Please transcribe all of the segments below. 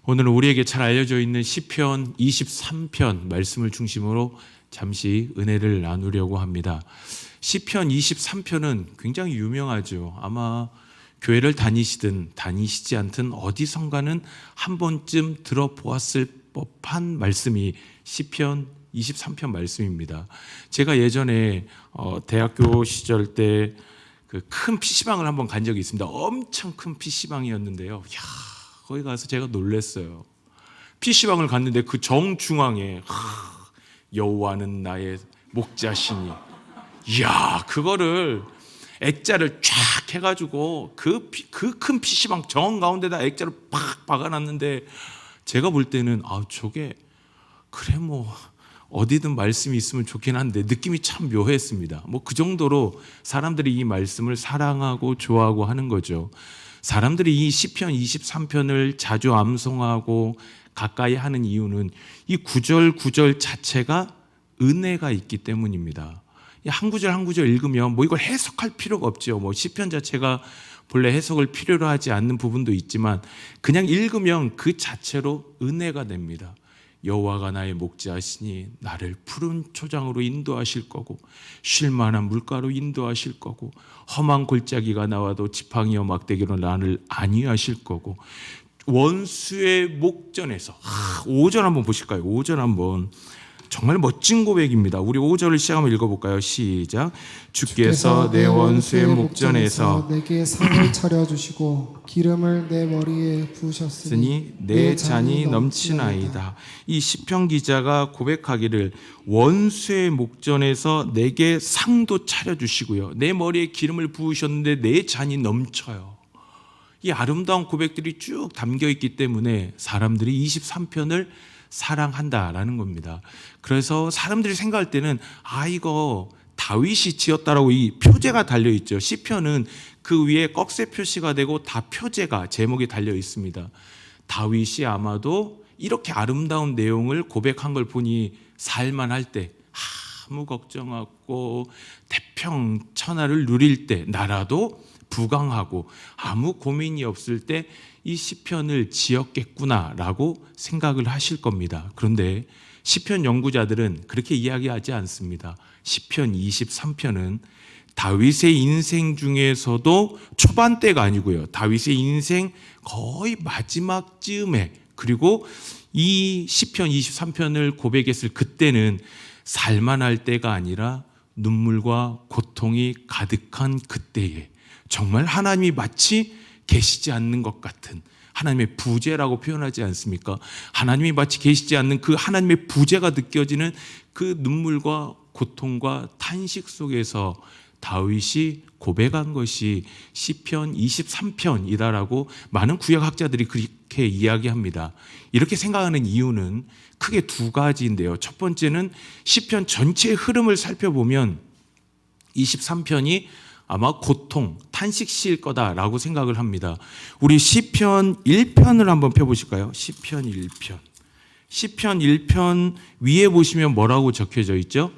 오늘은 우리에게 잘 알려져 있는 시편 23편 말씀을 중심으로 잠시 은혜를 나누려고 합니다. 시편 23편은 굉장히 유명하죠. 아마 교회를 다니시든 다니시지 않든 어디선가는 한 번쯤 들어보았을 법한 말씀이 시편 23편 말씀입니다. 제가 예전에 대학교 시절 때 그 큰 PC방을 한번 간 적이 있습니다. 엄청 큰 PC방이었는데요. 거기 가서 제가 놀랐어요. PC방을 갔는데 그 정중앙에 여호와는 나의 목자시니, 이야, 그거를 액자를 쫙 해가지고 그 큰 PC방 정 가운데다 액자를 팍 박아놨는데, 제가 볼 때는 저게 그래 뭐 어디든 말씀이 있으면 좋긴 한데 느낌이 참 묘했습니다. 뭐 그 정도로 사람들이 이 말씀을 사랑하고 좋아하고 하는 거죠. 사람들이 이 시편 23편을 자주 암송하고 가까이 하는 이유는 이 구절 구절 자체가 은혜가 있기 때문입니다. 한 구절 한 구절 읽으면 뭐 이걸 해석할 필요가 없죠. 뭐 시편 자체가 본래 해석을 필요로 하지 않는 부분도 있지만 그냥 읽으면 그 자체로 은혜가 됩니다. 여호와가 나의 목자시니 나를 푸른 초장으로 인도하실 거고 쉴 만한 물가로 인도하실 거고 험한 골짜기가 나와도 지팡이와 막대기로 나를 안위하실 거고 원수의 목전에서 5절 한번 보실까요? 5절 한번 정말 멋진 고백입니다. 우리 5절을 시작하면 읽어볼까요? 시작. 주께서 내 원수의 목전에서 내게 상을 차려주시고 기름을 내 머리에 부으셨으니 내 잔이 넘치나이다. 이 시편 기자가 고백하기를 원수의 목전에서 내게 상도 차려주시고요, 내 머리에 기름을 부으셨는데 내 잔이 넘쳐요. 이 아름다운 고백들이 쭉 담겨 있기 때문에 사람들이 23편을 사랑한다라는 겁니다. 그래서 사람들이 생각할 때는 이거 다윗이 지었다라고 이 표제가 달려 있죠. 시편은 그 위에 꺽쇠 표시가 되고 다 표제가 제목이 달려 있습니다. 다윗이 아마도 이렇게 아름다운 내용을 고백한 걸 보니 살만할 때, 아무 걱정 없고 태평천하를 누릴 때, 나라도 부강하고 아무 고민이 없을 때 이 시편을 지었겠구나라고 생각을 하실 겁니다. 그런데 시편 연구자들은 그렇게 이야기하지 않습니다. 시편 23편은 다윗의 인생 중에서도 초반대가 아니고요, 다윗의 인생 거의 마지막 즈음에, 그리고 이 시편 23편을 고백했을 그때는 살만할 때가 아니라 눈물과 고통이 가득한 그때에 정말 하나님이 마치 계시지 않는 것 같은 하나님의 부재라고 표현하지 않습니까? 하나님이 마치 계시지 않는 그 하나님의 부재가 느껴지는 그 눈물과 고통과 탄식 속에서 다윗이 고백한 것이 시편 23편이다라고 많은 구약학자들이 그렇게 이야기합니다. 이렇게 생각하는 이유는 크게 두 가지인데요. 첫 번째는 시편 전체의 흐름을 살펴보면 23편이 아마 고통, 탄식시일 거다라고 생각을 합니다. 우리 시편 1편을 한번 펴보실까요? 시편 1편. 시편 1편 위에 보시면 뭐라고 적혀져 있죠?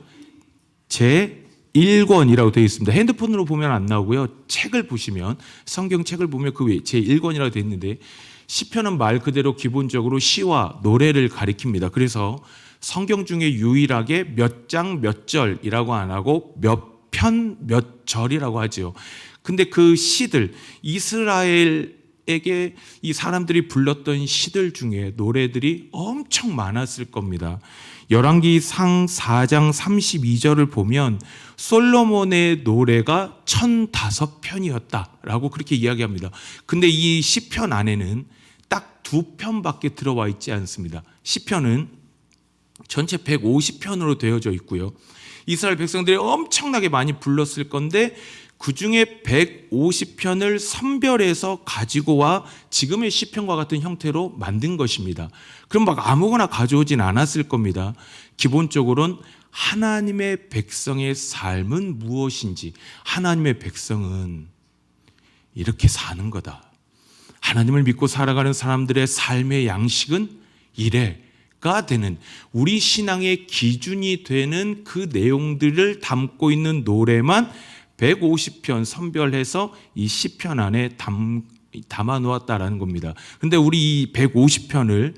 제1권이라고 되어 있습니다. 핸드폰으로 보면 안 나오고요, 책을 보시면, 성경책을 보면 그 위에 제1권이라고 되어 있는데, 시편은 말 그대로 기본적으로 시와 노래를 가리킵니다. 그래서 성경 중에 유일하게 몇 장 몇 절이라고 안 하고 몇 편 몇 절이라고 하죠. 근데 그 시들, 이스라엘에게 이 사람들이 불렀던 시들 중에 노래들이 엄청 많았을 겁니다. 열왕기상 4장 32절을 보면 솔로몬의 노래가 1005편이었다라고 그렇게 이야기합니다. 근데 이 시편 안에는 딱 2편밖에 들어와 있지 않습니다. 시편은 전체 150편으로 되어져 있고요, 이스라엘 백성들이 엄청나게 많이 불렀을 건데 그 중에 150편을 선별해서 가지고 와 지금의 시편과 같은 형태로 만든 것입니다. 그럼 막 아무거나 가져오진 않았을 겁니다. 기본적으로는 하나님의 백성의 삶은 무엇인지, 하나님의 백성은 이렇게 사는 거다, 하나님을 믿고 살아가는 사람들의 삶의 양식은 이래 가 되는, 우리 신앙의 기준이 되는 그 내용들을 담고 있는 노래만 150편 선별해서 이 시편 안에 담아 놓았다라는 겁니다. 근데 우리 이 150편을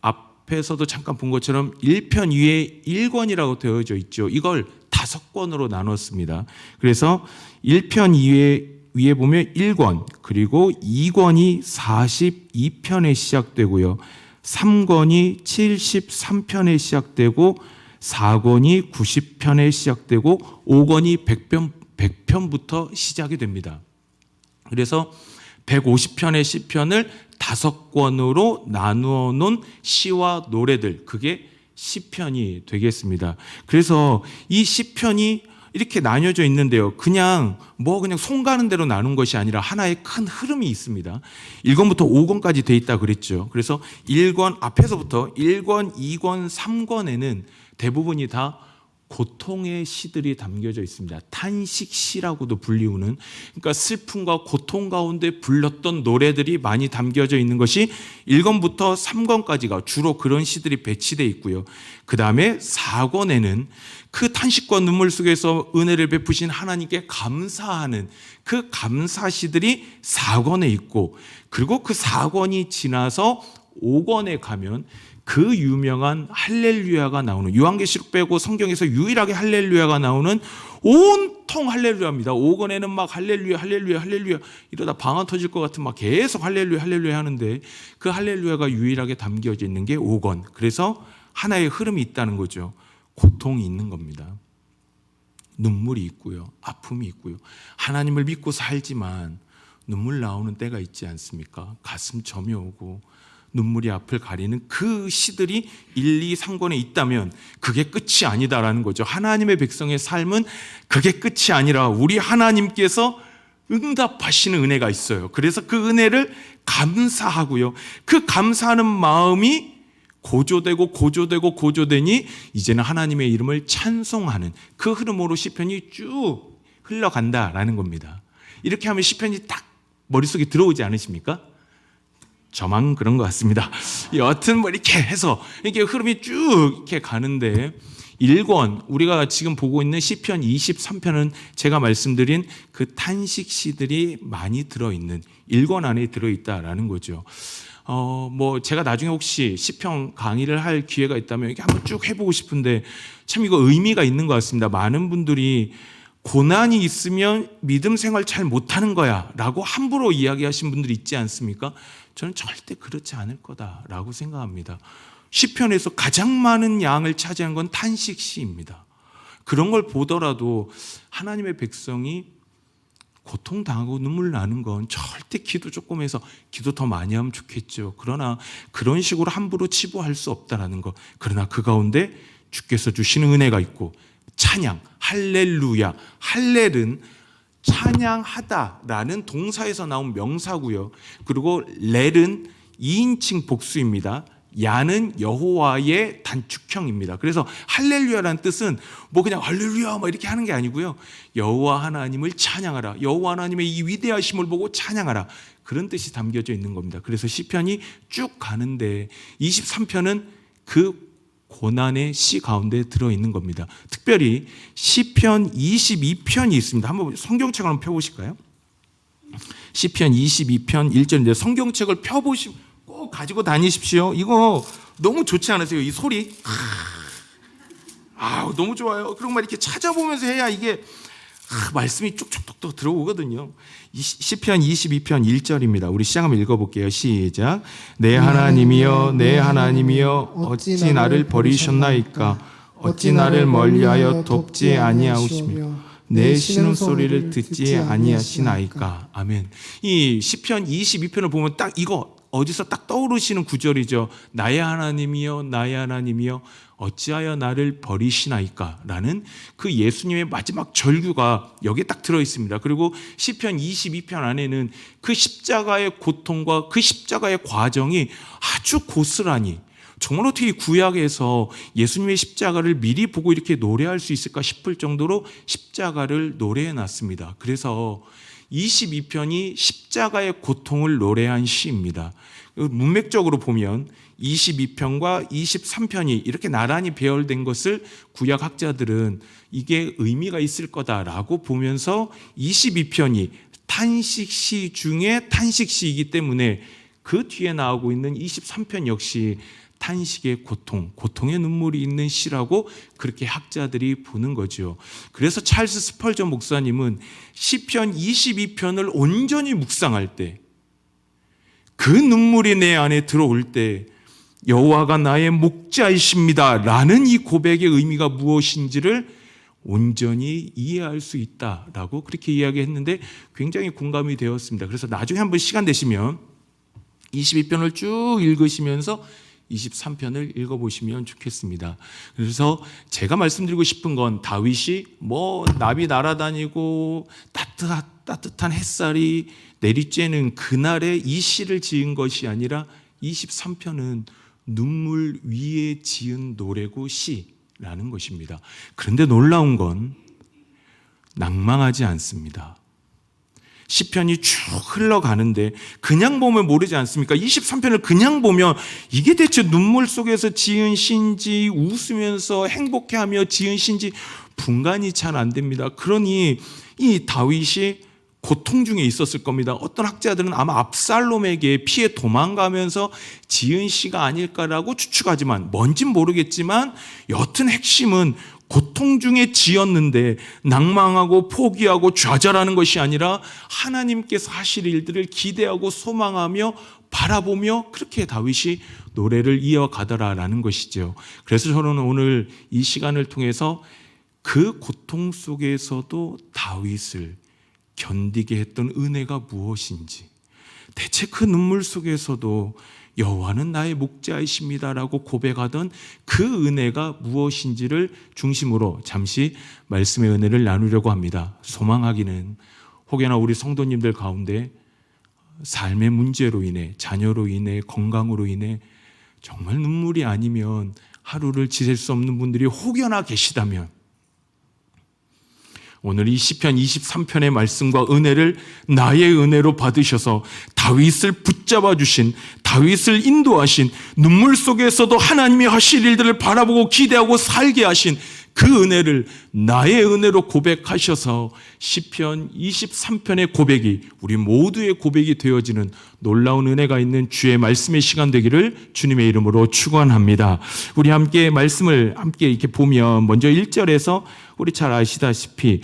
앞에서도 잠깐 본 것처럼 1편 위에 1권이라고 되어져 있죠. 이걸 5권으로 나눴습니다. 그래서 1편 위에 보면 1권, 그리고 2권이 42편에 시작되고요. 3권이 73편에 시작되고 4권이 90편에 시작되고 5권이 100편부터 시작이 됩니다. 그래서 150편의 시편을 5권으로 나누어 놓은 시와 노래들, 그게 시편이 되겠습니다. 그래서 이 시편이 이렇게 나뉘어져 있는데요. 그냥 손 가는 대로 나눈 것이 아니라 하나의 큰 흐름이 있습니다. 1권부터 5권까지 돼 있다 그랬죠. 그래서 1권 앞에서부터 1권, 2권, 3권에는 대부분이 다 고통의 시들이 담겨져 있습니다. 탄식시라고도 불리우는, 그러니까 슬픔과 고통 가운데 불렀던 노래들이 많이 담겨져 있는 것이 1권부터 3권까지가 주로 그런 시들이 배치되어 있고요. 그 다음에 4권에는 그 탄식과 눈물 속에서 은혜를 베푸신 하나님께 감사하는 그 감사시들이 4권에 있고, 그리고 그 4권이 지나서 5권에 가면 그 유명한 할렐루야가 나오는, 요한계시록 빼고 성경에서 유일하게 할렐루야가 나오는 온통 할렐루야입니다. 5권에는 막 할렐루야 할렐루야 할렐루야 이러다 방언 터질 것 같은 막 계속 할렐루야 할렐루야 하는데, 그 할렐루야가 유일하게 담겨져 있는 게 5권. 그래서 하나의 흐름이 있다는 거죠. 고통이 있는 겁니다. 눈물이 있고요, 아픔이 있고요. 하나님을 믿고 살지만 눈물 나오는 때가 있지 않습니까? 가슴 점이 오고 눈물이 앞을 가리는 그 시들이 1, 2, 3권에 있다면 그게 끝이 아니다라는 거죠. 하나님의 백성의 삶은 그게 끝이 아니라 우리 하나님께서 응답하시는 은혜가 있어요. 그래서 그 은혜를 감사하고요, 그 감사하는 마음이 고조되니 이제는 하나님의 이름을 찬송하는 그 흐름으로 시편이 쭉 흘러간다라는 겁니다. 이렇게 하면 시편이 딱 머릿속에 들어오지 않으십니까? 저만 그런 것 같습니다. 여하튼 이렇게 해서 이게 흐름이 쭉 이렇게 가는데, 1권 우리가 지금 보고 있는 시편 23편은 제가 말씀드린 그 탄식시들이 많이 들어있는 1권 안에 들어있다라는 거죠. 제가 나중에 혹시 시편 강의를 할 기회가 있다면 이렇게 한번 쭉 해보고 싶은데 참 이거 의미가 있는 것 같습니다. 많은 분들이 고난이 있으면 믿음 생활 잘 못하는 거야 라고 함부로 이야기하신 분들이 있지 않습니까? 저는 절대 그렇지 않을 거다라고 생각합니다. 시편에서 가장 많은 양을 차지한 건 탄식시입니다. 그런 걸 보더라도 하나님의 백성이 고통당하고 눈물 나는 건 절대 기도 조금 해서 기도 더 많이 하면 좋겠죠. 그러나 그런 식으로 함부로 치부할 수 없다라는 것. 그러나 그 가운데 주께서 주시는 은혜가 있고, 찬양, 할렐루야. 할렐은 찬양하다라는 동사에서 나온 명사고요. 그리고 렐은 2인칭 복수입니다. 야는 여호와의 단축형입니다. 그래서 할렐루야라는 뜻은 그냥 할렐루야 이렇게 하는 게 아니고요. 여호와 하나님을 찬양하라. 여호와 하나님의 이 위대하심을 보고 찬양하라. 그런 뜻이 담겨져 있는 겁니다. 그래서 시편이 쭉 가는데 23편은 그 고난의 시 가운데 들어있는 겁니다. 특별히 시편 22편이 있습니다. 한번 성경책을 한번 펴보실까요? 시편 22편 1절인데 성경책을 펴보시면 꼭 가지고 다니십시오. 이거 너무 좋지 않으세요? 이 소리 너무 좋아요. 그리고 이렇게 찾아보면서 해야 이게 말씀이 쭉쭉쭉 들어오거든요. 시편 22편 1절입니다. 우리 시작 한번 읽어볼게요. 시작. 내 하나님이여 내 하나님이여 어찌 나를 버리셨나이까? 어찌 나를 멀리하여 돕지 아니하시며 내 신음소리를 듣지 아니하시나이까? 아멘. 이 시편 22편을 보면 딱 이거 어디서 딱 떠오르시는 구절이죠. 나의 하나님이여 나의 하나님이여 어찌하여 나를 버리시나이까? 라는 그 예수님의 마지막 절규가 여기에 딱 들어있습니다. 그리고 시편 22편 안에는 그 십자가의 고통과 그 십자가의 과정이 아주 고스란히, 정말 어떻게 이 구약에서 예수님의 십자가를 미리 보고 이렇게 노래할 수 있을까 싶을 정도로 십자가를 노래해 놨습니다. 그래서 22편이 십자가의 고통을 노래한 시입니다. 문맥적으로 보면 22편과 23편이 이렇게 나란히 배열된 것을 구약학자들은 이게 의미가 있을 거다라고 보면서 22편이 탄식시 중에 탄식시이기 때문에 그 뒤에 나오고 있는 23편 역시 탄식의 고통, 고통의 눈물이 있는 시라고 그렇게 학자들이 보는 거죠. 그래서 찰스 스펄전 목사님은 시편 22편을 온전히 묵상할 때, 그 눈물이 내 안에 들어올 때 여호와가 나의 목자이십니다 라는 이 고백의 의미가 무엇인지를 온전히 이해할 수 있다라고 그렇게 이야기했는데 굉장히 공감이 되었습니다. 그래서 나중에 한번 시간 되시면 22편을 쭉 읽으시면서 23편을 읽어보시면 좋겠습니다. 그래서 제가 말씀드리고 싶은 건 다윗이 나비 날아다니고 따뜻한 햇살이 내리쬐는 그날에 이 시를 지은 것이 아니라 23편은 눈물 위에 지은 노래고 시라는 것입니다. 그런데 놀라운 건 낭망하지 않습니다. 시편이 쭉 흘러가는데 그냥 보면 모르지 않습니까? 23편을 그냥 보면 이게 대체 눈물 속에서 지은 시인지 웃으면서 행복해하며 지은 시인지 분간이 잘 안 됩니다. 그러니 이 다윗이 고통 중에 있었을 겁니다. 어떤 학자들은 아마 압살롬에게 피해 도망가면서 지은 시가 아닐까라고 추측하지만 뭔진 모르겠지만 여튼 핵심은 고통 중에 지었는데 낭망하고 포기하고 좌절하는 것이 아니라 하나님께서 하실 일들을 기대하고 소망하며 바라보며 그렇게 다윗이 노래를 이어가더라라는 것이죠. 그래서 저는 오늘 이 시간을 통해서 그 고통 속에서도 다윗을 견디게 했던 은혜가 무엇인지, 대체 그 눈물 속에서도 여호와는 나의 목자이십니다라고 고백하던 그 은혜가 무엇인지를 중심으로 잠시 말씀의 은혜를 나누려고 합니다. 소망하기는 혹여나 우리 성도님들 가운데 삶의 문제로 인해, 자녀로 인해, 건강으로 인해 정말 눈물이 아니면 하루를 지낼 수 없는 분들이 혹여나 계시다면 오늘 이 시편 23편의 말씀과 은혜를 나의 은혜로 받으셔서 다윗을 붙잡아 주신, 다윗을 인도하신, 눈물 속에서도 하나님이 하실 일들을 바라보고 기대하고 살게 하신 그 은혜를 나의 은혜로 고백하셔서 시편 23편의 고백이 우리 모두의 고백이 되어지는 놀라운 은혜가 있는 주의 말씀의 시간 되기를 주님의 이름으로 축원합니다. 우리 함께 말씀을 함께 이렇게 보면 먼저 1절에서 우리 잘 아시다시피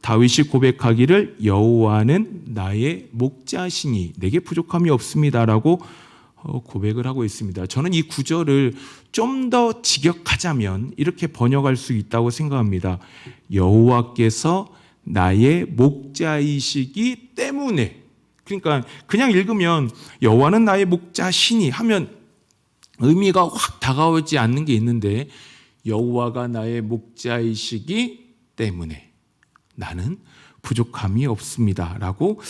다윗이 고백하기를 여호와는 나의 목자시니 내게 부족함이 없습니다라고 고백을 하고 있습니다. 저는 이 구절을 좀 더 직역하자면 이렇게 번역할 수 있다고 생각합니다. 여호와께서 나의 목자이시기 때문에, 그러니까 그냥 읽으면 여호와는 나의 목자시니 하면 의미가 확 다가오지 않는 게 있는데 여호와가 나의 목자이시기 때문에 나는 부족함이 없습니다 라고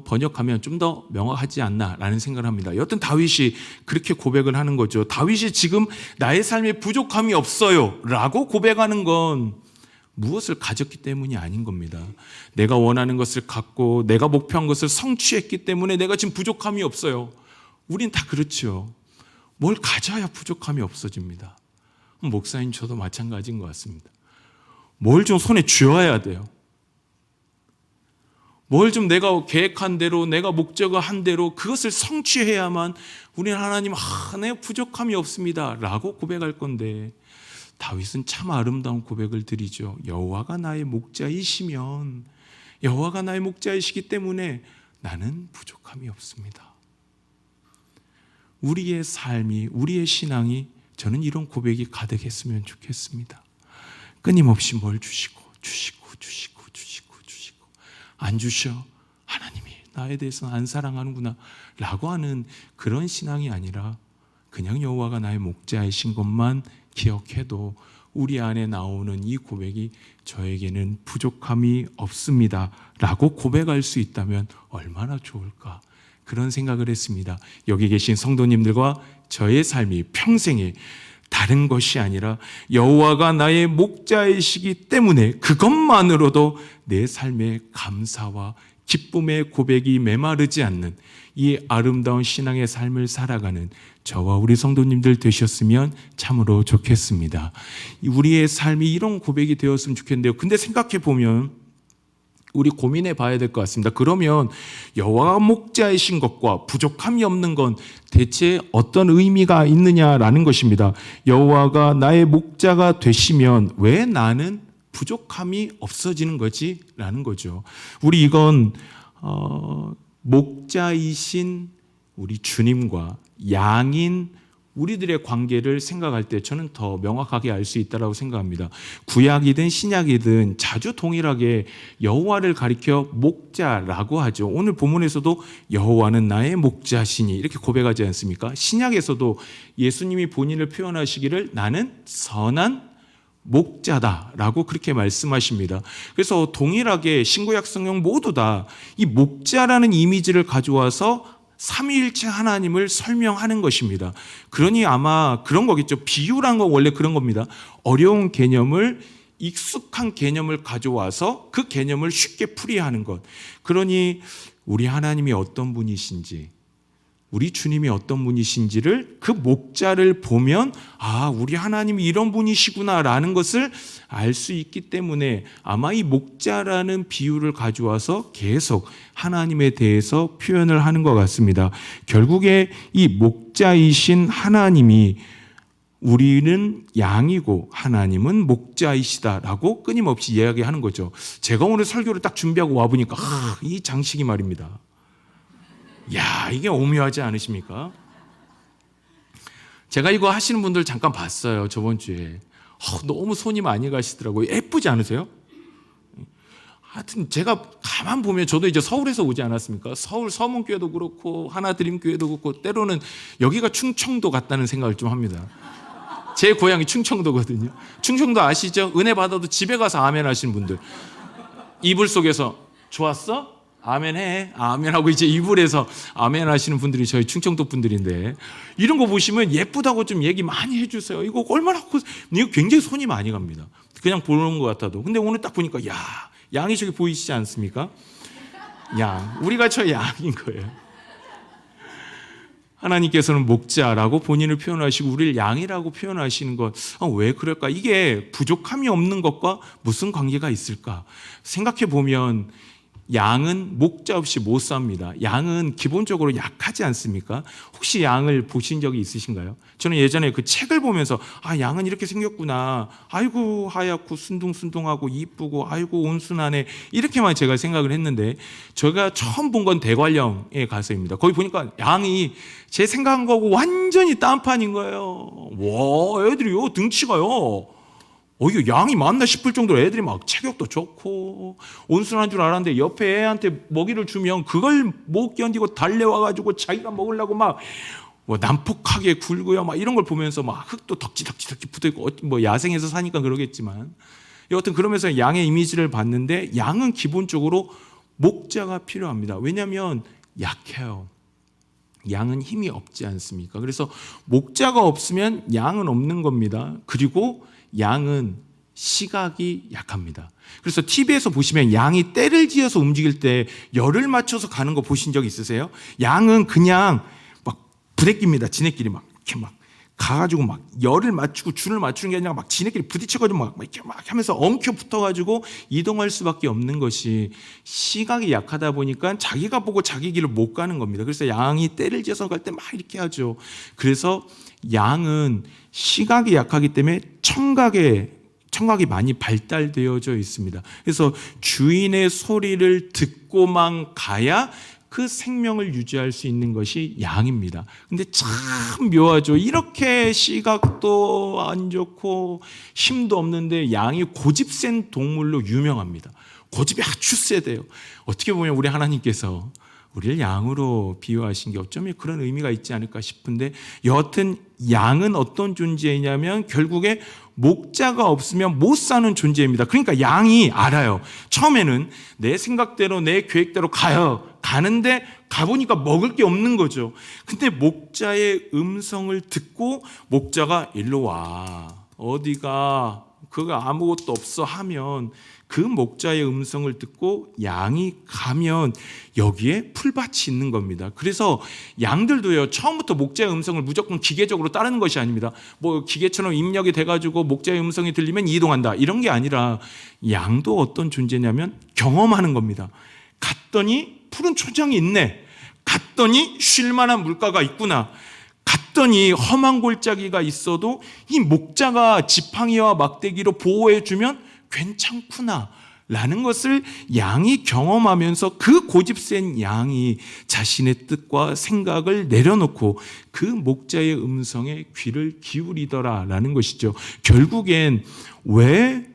번역하면 좀 더 명확하지 않나 라는 생각을 합니다. 여튼 다윗이 그렇게 고백을 하는 거죠. 다윗이 지금 나의 삶에 부족함이 없어요 라고 고백하는 건 무엇을 가졌기 때문이 아닌 겁니다. 내가 원하는 것을 갖고 내가 목표한 것을 성취했기 때문에 내가 지금 부족함이 없어요. 우린 다 그렇죠. 뭘 가져야 부족함이 없어집니다. 목사님 저도 마찬가지인 것 같습니다. 뭘 좀 손에 쥐어야 돼요. 뭘 좀 내가 계획한 대로, 내가 목적한 대로 그것을 성취해야만 우리는 하나님, 내 부족함이 없습니다 라고 고백할 건데 다윗은 참 아름다운 고백을 드리죠. 여호와가 나의 목자이시면, 여호와가 나의 목자이시기 때문에 나는 부족함이 없습니다. 우리의 삶이, 우리의 신앙이 저는 이런 고백이 가득했으면 좋겠습니다. 끊임없이 뭘 주시고 안 주셔, 하나님이 나에 대해서는 안 사랑하는구나 라고 하는 그런 신앙이 아니라 그냥 여호와가 나의 목자이신 것만 기억해도 우리 안에 나오는 이 고백이 저에게는 부족함이 없습니다 라고 고백할 수 있다면 얼마나 좋을까, 그런 생각을 했습니다. 여기 계신 성도님들과 저의 삶이 평생에 다른 것이 아니라 여호와가 나의 목자이시기 때문에 그것만으로도 내 삶의 감사와 기쁨의 고백이 메마르지 않는 이 아름다운 신앙의 삶을 살아가는 저와 우리 성도님들 되셨으면 참으로 좋겠습니다. 우리의 삶이 이런 고백이 되었으면 좋겠는데요. 근데 생각해 보면 우리 고민해 봐야 될 것 같습니다. 그러면 여호와가 목자이신 것과 부족함이 없는 건 대체 어떤 의미가 있느냐라는 것입니다. 여호와가 나의 목자가 되시면 왜 나는 부족함이 없어지는 거지? 라는 거죠. 우리 이건 목자이신 우리 주님과 양인 우리들의 관계를 생각할 때 저는 더 명확하게 알 수 있다고 생각합니다. 구약이든 신약이든 자주 동일하게 여호와를 가리켜 목자라고 하죠. 오늘 본문에서도 여호와는 나의 목자시니 이렇게 고백하지 않습니까? 신약에서도 예수님이 본인을 표현하시기를 나는 선한 목자다라고 그렇게 말씀하십니다. 그래서 동일하게 신구약 성경 모두 다 이 목자라는 이미지를 가져와서 삼위일체 하나님을 설명하는 것입니다. 그러니 아마 그런 거겠죠. 비유란 건 원래 그런 겁니다. 어려운 개념을 익숙한 개념을 가져와서 그 개념을 쉽게 풀이하는 것. 그러니 우리 하나님이 어떤 분이신지, 우리 주님이 어떤 분이신지를 그 목자를 보면 아, 우리 하나님이 이런 분이시구나라는 것을 알 수 있기 때문에 아마 이 목자라는 비유를 가져와서 계속 하나님에 대해서 표현을 하는 것 같습니다. 결국에 이 목자이신 하나님이 우리는 양이고 하나님은 목자이시다라고 끊임없이 이야기하는 거죠. 제가 오늘 설교를 딱 준비하고 와보니까 이 장식이 말입니다. 야, 이게 오묘하지 않으십니까? 제가 이거 하시는 분들 잠깐 봤어요, 저번 주에. 너무 손이 많이 가시더라고요. 예쁘지 않으세요? 하여튼 제가 가만 보면 저도 이제 서울에서 오지 않았습니까? 서울 서문교회도 그렇고 하나드림교회도 그렇고 때로는 여기가 충청도 같다는 생각을 좀 합니다. 제 고향이 충청도거든요. 충청도 아시죠? 은혜 받아도 집에 가서 아멘 하시는 분들. 이불 속에서 좋았어? 아멘 해. 아멘 하고 이제 이불에서 아멘 하시는 분들이 저희 충청도 분들인데 이런 거 보시면 예쁘다고 좀 얘기 많이 해주세요. 이거 얼마나 이거 굉장히 손이 많이 갑니다. 그냥 보는 것 같아도. 근데 오늘 딱 보니까 야, 양이 저기 보이시지 않습니까? 양. 우리가 저 양인 거예요. 하나님께서는 목자라고 본인을 표현하시고 우리를 양이라고 표현하시는 것, 왜 그럴까? 이게 부족함이 없는 것과 무슨 관계가 있을까? 생각해 보면 양은 목자 없이 못 삽니다. 양은 기본적으로 약하지 않습니까? 혹시 양을 보신 적이 있으신가요? 저는 예전에 그 책을 보면서 양은 이렇게 생겼구나. 아이고 하얗고 순둥순둥하고 이쁘고 아이고 온순하네. 이렇게만 제가 생각을 했는데 제가 처음 본 건 대관령에 가서입니다. 거기 보니까 양이 제 생각한 거하고 완전히 딴판인 거예요. 와, 애들이요 등치가요. 이거 양이 맞나 싶을 정도로 애들이 막 체격도 좋고 온순한 줄 알았는데 옆에 애한테 먹이를 주면 그걸 못 견디고 달려와가지고 자기가 먹으려고 막 난폭하게 굴고요. 막 이런 걸 보면서 막 흙도 덕지덕지 붙어있고 뭐 야생에서 사니까 그러겠지만 여하튼 그러면서 양의 이미지를 봤는데 양은 기본적으로 목자가 필요합니다. 왜냐하면 약해요. 양은 힘이 없지 않습니까? 그래서 목자가 없으면 양은 없는 겁니다. 그리고 양은 시각이 약합니다. 그래서 TV에서 보시면 양이 떼를 지어서 움직일 때 열을 맞춰서 가는 거 보신 적 있으세요? 양은 그냥 막 부대끼입니다. 지네끼리 막 이렇게 막 가가지고 막 열을 맞추고 줄을 맞추는 게 아니라 막 지네끼리 부딪혀가지고 막 이렇게 막 하면서 엉켜 붙어가지고 이동할 수밖에 없는 것이 시각이 약하다 보니까 자기가 보고 자기 길을 못 가는 겁니다. 그래서 양이 떼를 지어서 갈 때 막 이렇게 하죠. 그래서 양은 시각이 약하기 때문에 청각이 많이 발달되어져 있습니다. 그래서 주인의 소리를 듣고만 가야 그 생명을 유지할 수 있는 것이 양입니다. 근데 참 묘하죠. 이렇게 시각도 안 좋고 힘도 없는데 양이 고집 센 동물로 유명합니다. 고집이 아주 세대요. 어떻게 보면 우리 하나님께서 우리를 양으로 비유하신 게 어쩌면 그런 의미가 있지 않을까 싶은데 여하튼 양은 어떤 존재이냐면 결국에 목자가 없으면 못 사는 존재입니다. 그러니까 양이 알아요. 처음에는 내 생각대로 내 계획대로 가는데 가보니까 먹을 게 없는 거죠. 근데 목자의 음성을 듣고 목자가 일로 와. 어디가 그거 아무것도 없어 하면 그 목자의 음성을 듣고 양이 가면 여기에 풀밭이 있는 겁니다. 그래서 양들도요, 처음부터 목자의 음성을 무조건 기계적으로 따르는 것이 아닙니다. 뭐 기계처럼 입력이 돼가지고 목자의 음성이 들리면 이동한다, 이런 게 아니라 양도 어떤 존재냐면 경험하는 겁니다. 갔더니 푸른 초장이 있네, 갔더니 쉴 만한 물가가 있구나, 갔더니 험한 골짜기가 있어도 이 목자가 지팡이와 막대기로 보호해주면 괜찮구나 라는 것을 양이 경험하면서 그 고집센 양이 자신의 뜻과 생각을 내려놓고 그 목자의 음성에 귀를 기울이더라 라는 것이죠. 결국엔 왜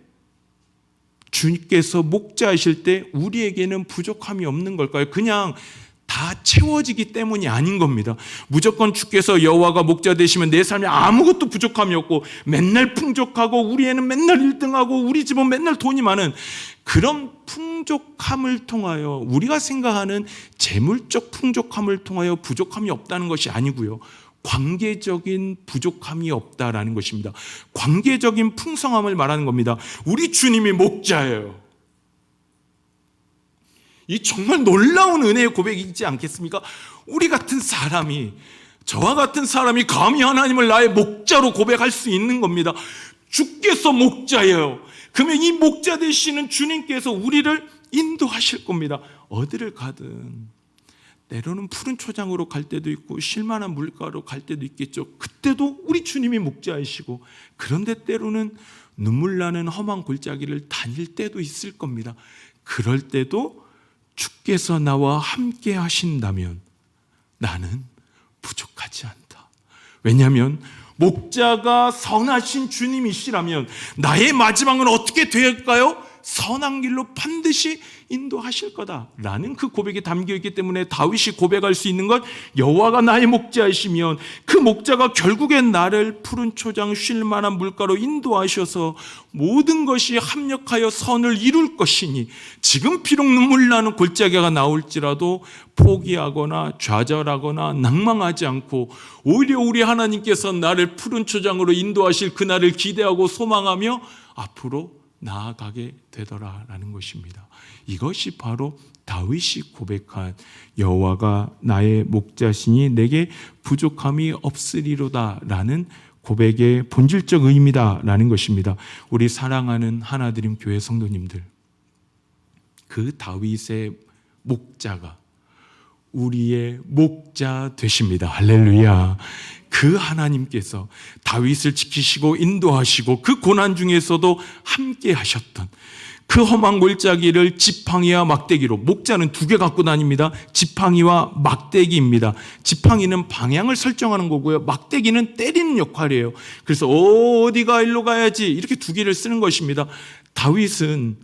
주님께서 목자하실 때 우리에게는 부족함이 없는 걸까요? 그냥 다 채워지기 때문이 아닌 겁니다. 무조건 주께서 여호와가 목자 되시면 내 삶에 아무것도 부족함이 없고 맨날 풍족하고 우리 애는 맨날 1등하고 우리 집은 맨날 돈이 많은 그런 풍족함을 통하여, 우리가 생각하는 재물적 풍족함을 통하여 부족함이 없다는 것이 아니고요, 관계적인 부족함이 없다라는 것입니다. 관계적인 풍성함을 말하는 겁니다. 우리 주님이 목자예요. 이 정말 놀라운 은혜의 고백이지 않겠습니까? 우리 같은 사람이, 저와 같은 사람이 감히 하나님을 나의 목자로 고백할 수 있는 겁니다. 주께서 목자예요. 그러면 이 목자 되시는 주님께서 우리를 인도하실 겁니다. 어디를 가든 때로는 푸른 초장으로 갈 때도 있고 쉴만한 물가로 갈 때도 있겠죠. 그때도 우리 주님이 목자이시고, 그런데 때로는 눈물 나는 험한 골짜기를 다닐 때도 있을 겁니다. 그럴 때도 주께서 나와 함께 하신다면 나는 부족하지 않다. 왜냐하면 목자가 선하신 주님이시라면 나의 마지막은 어떻게 될까요? 선한 길로 반드시 인도하실 거다라는 그 고백이 담겨있기 때문에 다윗이 고백할 수 있는 것, 여호와가 나의 목자이시면 그 목자가 결국엔 나를 푸른 초장 쉴 만한 물가로 인도하셔서 모든 것이 합력하여 선을 이룰 것이니, 지금 비록 눈물 나는 골짜기가 나올지라도 포기하거나 좌절하거나 낭망하지 않고 오히려 우리 하나님께서 나를 푸른 초장으로 인도하실 그날을 기대하고 소망하며 앞으로 나아가게 되더라라는 것입니다. 이것이 바로 다윗이 고백한 여호와가 나의 목자시니 내게 부족함이 없으리로다라는 고백의 본질적 의미다라는 것입니다. 우리 사랑하는 하나드림 교회 성도님들, 그 다윗의 목자가 우리의 목자 되십니다. 할렐루야. 그 하나님께서 다윗을 지키시고 인도하시고 그 고난 중에서도 함께 하셨던 그 험한 골짜기를 지팡이와 막대기로, 목자는 2개 갖고 다닙니다. 지팡이와 막대기입니다. 지팡이는 방향을 설정하는 거고요, 막대기는 때리는 역할이에요. 그래서 어디가 일로 가야지 이렇게 2개를 쓰는 것입니다. 다윗은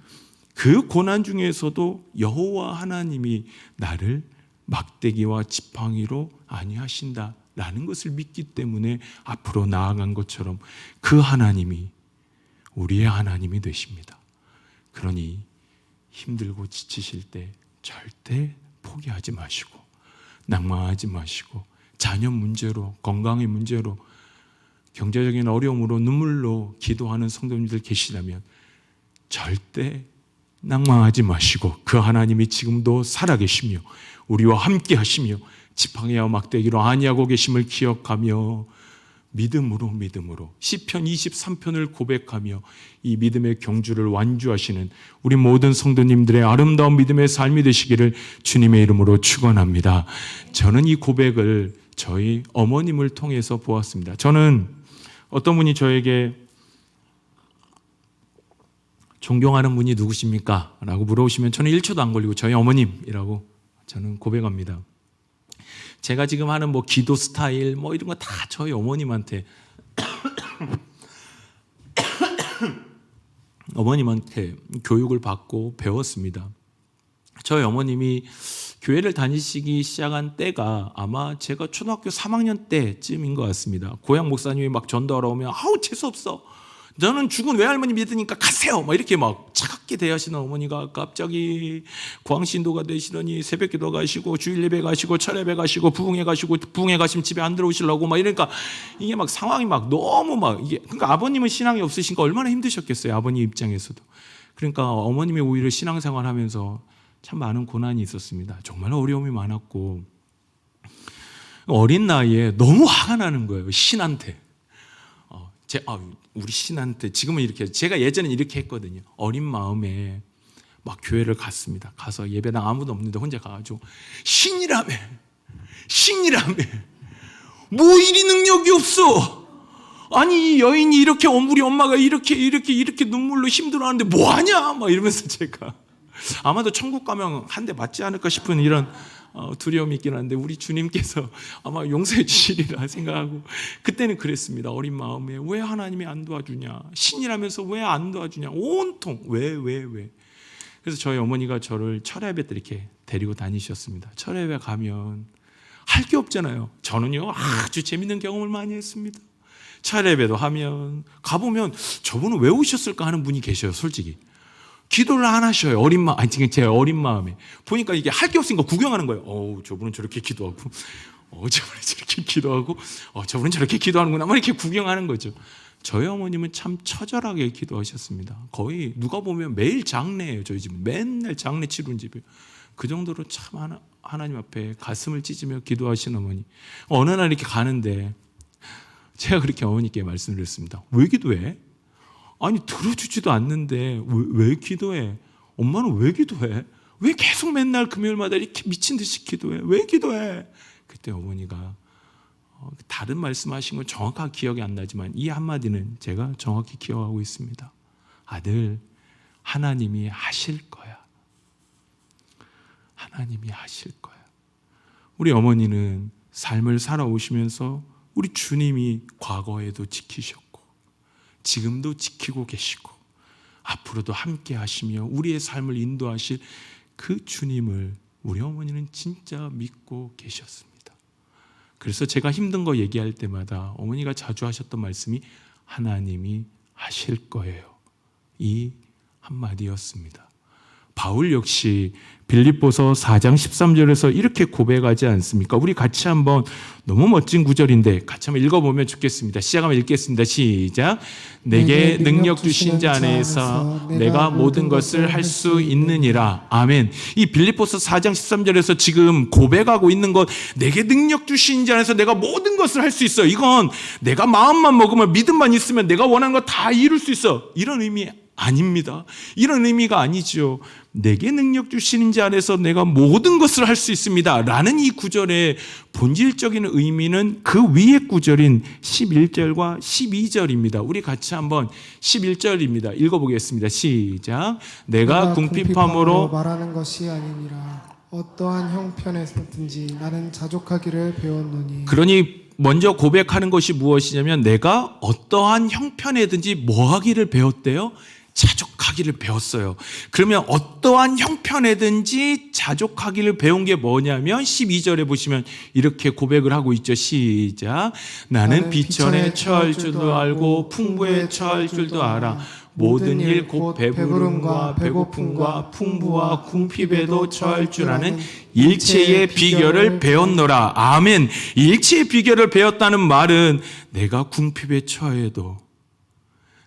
그 고난 중에서도 여호와 하나님이 나를 막대기와 지팡이로 안위하신다라는 것을 믿기 때문에 앞으로 나아간 것처럼 그 하나님이 우리의 하나님이 되십니다. 그러니 힘들고 지치실 때 절대 포기하지 마시고 낭망하지 마시고, 자녀 문제로, 건강의 문제로, 경제적인 어려움으로 눈물로 기도하는 성도님들 계시다면 절대 낭망하지 마시고 그 하나님이 지금도 살아계시며 우리와 함께 하시며 지팡이와 막대기로 안위하고 계심을 기억하며 믿음으로 시편 23편을 고백하며 이 믿음의 경주를 완주하시는 우리 모든 성도님들의 아름다운 믿음의 삶이 되시기를 주님의 이름으로 축원합니다. 저는 이 고백을 저희 어머님을 통해서 보았습니다. 저는 어떤 분이 저에게 존경하는 분이 누구십니까? 라고 물어보시면 저는 1초도 안 걸리고 저희 어머님이라고 저는 고백합니다. 제가 지금 하는 기도 스타일 이런 거 다 저희 어머님한테 교육을 받고 배웠습니다. 저희 어머님이 교회를 다니시기 시작한 때가 아마 제가 초등학교 3학년 때쯤인 것 같습니다. 고향 목사님이 막 전도하러 오면 아우 재수없어, 저는 죽은 외할머니 믿으니까 가세요. 막 이렇게 막 차갑게 대하시는 어머니가 갑자기 광신도가 되시더니 새벽기도 가시고 주일 예배 가시고 철예배 가시고 부흥회 가시고 부흥회 가시면 집에 안 들어오시려고 막 이러니까 이게 막 상황이 막 너무 막 이게 그러니까 아버님은 신앙이 없으시니까 얼마나 힘드셨겠어요. 아버님 입장에서도. 그러니까 어머님이 오히려 신앙생활하면서 참 많은 고난이 있었습니다. 정말 어려움이 많았고 어린 나이에 너무 화가 나는 거예요. 신한테. 우리 신한테 지금은 이렇게 제가 예전에 이렇게 했거든요. 어린 마음에 막 교회를 갔습니다. 가서 예배당 아무도 없는데 혼자 가가지고 신이라며 뭐 이리 능력이 없어. 아니 이 여인이 이렇게 우리 엄마가 이렇게 눈물로 힘들어하는데 뭐하냐 막 이러면서 제가 아마도 천국 가면 한 대 맞지 않을까 싶은 이런 두려움이 있긴 한데 우리 주님께서 아마 용서해 주시리라 생각하고 그때는 그랬습니다. 어린 마음에 왜 하나님이 안 도와주냐, 신이라면서 왜 안 도와주냐, 온통 왜. 그래서 저희 어머니가 저를 철야예배 때 이렇게 데리고 다니셨습니다. 철야예배 가면 할 게 없잖아요. 저는요 아주 재밌는 경험을 많이 했습니다. 철야예배도 하면 가보면 저분은 왜 오셨을까 하는 분이 계셔요. 솔직히 기도를 안 하셔요. 제 어린 마음에 보니까 이게 할 게 없으니까 구경하는 거예요. 저분은 저렇게 기도하고, 저분은 저렇게 기도하고, 저분은 저렇게 기도하는구나. 막 이렇게 구경하는 거죠. 저희 어머님은 참 처절하게 기도하셨습니다. 거의 누가 보면 매일 장례예요. 저희 집은 맨날 장례 치르는 집이에요. 그 정도로 참 하나님 앞에 가슴을 찢으며 기도하시는 어머니. 어느 날 이렇게 가는데 제가 그렇게 어머니께 말씀드렸습니다. 왜 기도해? 아니 들어주지도 않는데 왜 기도해? 엄마는 왜 기도해? 왜 계속 맨날 금요일마다 이렇게 미친 듯이 기도해? 왜 기도해? 그때 어머니가 다른 말씀하신 건 정확하게 기억이 안 나지만 이 한마디는 제가 정확히 기억하고 있습니다. 아들, 하나님이 하실 거야. 하나님이 하실 거야. 우리 어머니는 삶을 살아오시면서 우리 주님이 과거에도 지키셨고 지금도 지키고 계시고 앞으로도 함께 하시며 우리의 삶을 인도하실 그 주님을 우리 어머니는 진짜 믿고 계셨습니다. 그래서 제가 힘든 거 얘기할 때마다 어머니가 자주 하셨던 말씀이 하나님이 하실 거예요. 이 한마디였습니다. 바울 역시 빌립보서 4장 13절에서 이렇게 고백하지 않습니까? 우리 같이 한번 너무 멋진 구절인데 같이 한번 읽어보면 좋겠습니다. 시작하면 읽겠습니다. 시작. 내게 능력 주신 자 안에서 내가 모든 것을 할 수 있느니라. 아멘. 이 빌립보서 4장 13절에서 지금 고백하고 있는 것, 내게 능력 주신 자 안에서 내가 모든 것을 할 수 있어. 이건 내가 마음만 먹으면 믿음만 있으면 내가 원하는 거 다 이룰 수 있어. 이런 의미 아닙니다. 이런 의미가 아니죠. 내게 능력 주시는 자 안에서 내가 모든 것을 할 수 있습니다 라는 이 구절의 본질적인 의미는 그 위의 구절인 11절과 12절입니다. 우리 같이 한번 11절입니다. 읽어보겠습니다. 시작. 내가 궁핍함으로 말하는 것이 아니니라. 어떠한 형편에서든지 나는 자족하기를 배웠노니. 그러니 먼저 고백하는 것이 무엇이냐면 내가 어떠한 형편에든지 뭐 하기를 배웠대요? 자족하기를 배웠어요. 그러면 어떠한 형편에든지 자족하기를 배운 게 뭐냐면 12절에 보시면 이렇게 고백을 하고 있죠. 시작. 나는 비천에 처할 줄도 알고 풍부에 처할 줄도 알아. 모든 일 곧 배부름과 배고픔과 풍부와 궁핍에도 처할 줄 아는 일체의 비결을 배웠노라. 아멘. 일체의 비결을 배웠다는 말은 내가 궁핍에 처해도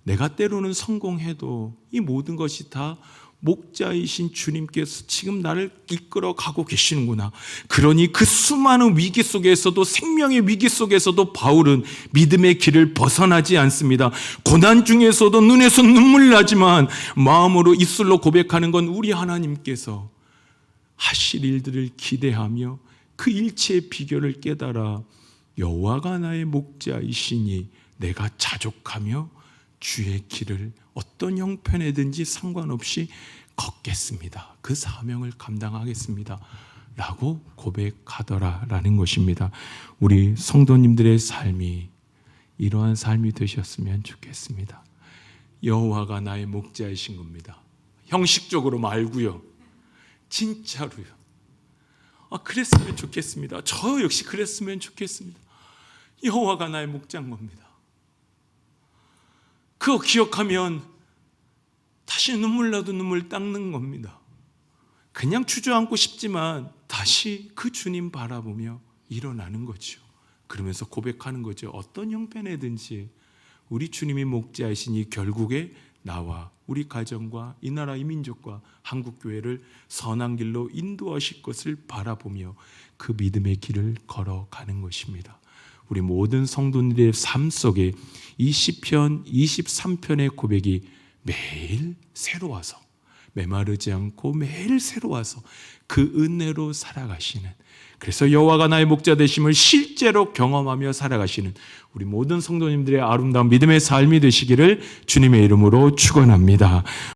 내가 때로는 성공해도 이 모든 것이 다 목자이신 주님께서 지금 나를 이끌어 가고 계시는구나. 그러니 그 수많은 위기 속에서도, 생명의 위기 속에서도 바울은 믿음의 길을 벗어나지 않습니다. 고난 중에서도 눈에서 눈물 나지만 마음으로 입술로 고백하는 건 우리 하나님께서 하실 일들을 기대하며 그 일체의 비결을 깨달아 여호와가 나의 목자이시니 내가 자족하며 주의 길을 어떤 형편에든지 상관없이 걷겠습니다. 그 사명을 감당하겠습니다. 라고 고백하더라라는 것입니다. 우리 성도님들의 삶이 이러한 삶이 되셨으면 좋겠습니다. 여호와가 나의 목자이신 겁니다. 형식적으로 말고요. 진짜로요. 그랬으면 좋겠습니다. 저 역시 그랬으면 좋겠습니다. 여호와가 나의 목자인 겁니다. 그거 기억하면 다시 눈물 나도 눈물 닦는 겁니다. 그냥 주저앉고 싶지만 다시 그 주님 바라보며 일어나는 거죠. 그러면서 고백하는 거죠. 어떤 형편에든지 우리 주님이 목자이시니 결국에 나와 우리 가정과 이 나라 이 민족과 한국교회를 선한 길로 인도하실 것을 바라보며 그 믿음의 길을 걸어가는 것입니다. 우리 모든 성도들의 삶 속에 이 시편 23편의 고백이 매일 새로워서 메마르지 않고 매일 새로워서 그 은혜로 살아가시는, 그래서 여호와가 나의 목자 되심을 실제로 경험하며 살아가시는 우리 모든 성도님들의 아름다운 믿음의 삶이 되시기를 주님의 이름으로 축원합니다.